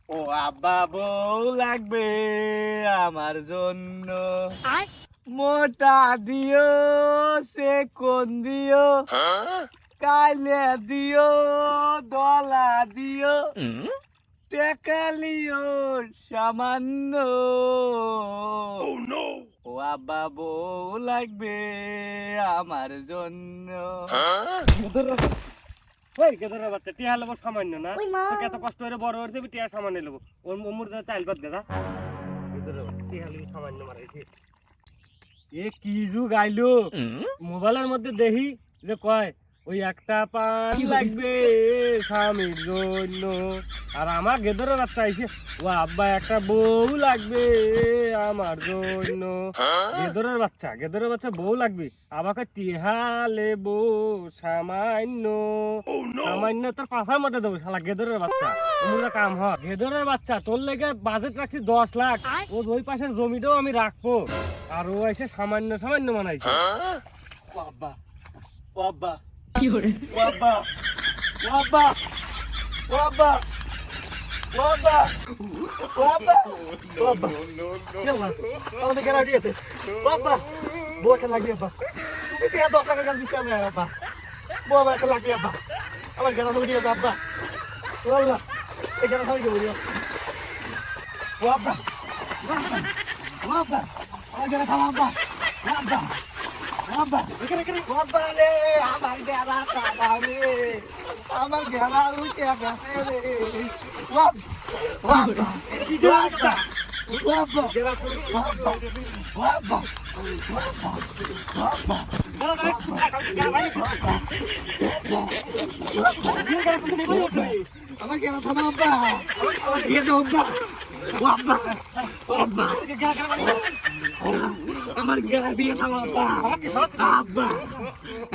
ও আব্বা বউ লাগবে আমার জন্য, মোটা দিও সে কোন দিও, কাইলে দিও দলা দিও, টেকালিও সামান্য। ও আব্বা বউ লাগবে আমার জন্য। ওই গেদরের বাচ্চা টিয়া নেবো সামান্য না, তোকে এত কষ্ট করে বড় করে দেবি, টিয়া সামান্য নেবো। ওর মুর চাইল বাদ দে না, গেদরের বাচ্চা টিয়া নেবি সামান্য মারাইছি। এ কি যুগ আইলো, মোবাইলের মধ্যে দেখি যে কয় ওই একটা পান লাগবে স্বামীর জন্য, আর আমার গেদরের বাচ্চা আইছে ও আব্বা একটা বউ লাগবে আমার জন্য। গেদরের বাচ্চা বউ লাগবে, আমাকে টিহা লেবো সামান্য। সামান্য তোর পাশার মধ্যে দেবো শালা গেদরের বাচ্চা, ওগুলো কাম হয়। গেদরের বাচ্চা তোর লেগে বাজেট রাখছি 10 লাখ, ও ওই পাশের জমিটাও আমি রাখবো, আর ও এসে সামান্য সামান্য মানাইছে। ও আব্বা, ও আব্বা, ও আব্বা, ও আব্বা, ও আব্বা, ও আব্বা, ও আব্বা, ও আব্বা, ইয়াল্লা, আমাদের কেন দিয়েছে? ও আব্বা, বউ একটা লাগবে আব্বা, তুমি তো 10 টাকা গাছ দিচ্ছি আমি আব্বা, বউ আমার একটা লাগবে আব্বা, আমার কেন তুমি দিয়েছে আব্বা, ও আল্লাহ, এই কেন সবাইকে বলিও, ও আব্বা, ও আব্বা, ও আব্বা, আমার কেন খাওয়া আব্বা, ও আব্বা, আব্বা আব্বা রে, আমার গেরা কাটা রে, আমার গেরা উঠে গেছে রে, আব্বা কি আব্বা, আব্বা গেরা করে আব্বা, আব্বা আব্বা আমার গেরা থামা আব্বা, আমার গেরা আব্বা, আব্বা আব্বা আমার গেরা দিয়ে থামা আব্বা, আব্বা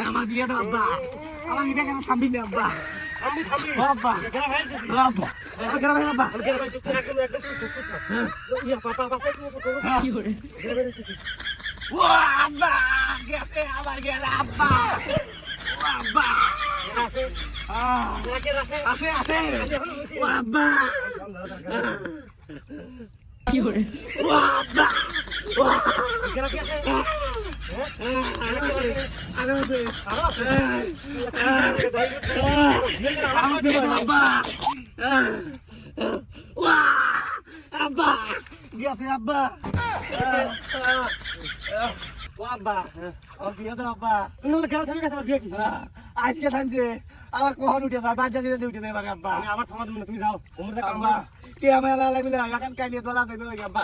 আমার দিয়ে দাও আব্বা, আমার এটা কেন থামবি না আব্বা, আব্বা আব্বা আমার গেরা ভাই আব্বা, ও আব্বা গেছে আমার গেরা আব্বা, ও আব্বা আছে আছে আছে ও আব্বা, কি করে ও আব্বা, ও গেরা কি আছে, আরে আছে আব্বা, ওয়া আব্বা গেছে আব্বা, ও আব্বা ও বিয়ে দাও আব্বা, আজকে থানছে আমার কখন উঠে যায়, বাচ্চা দিতে উঠে যায় আব্বা, আমার থামা দেবো না, তুমি যাও আব্বা কে আমার লাগবে এখন কাইলে তোলা যাবে আব্বা।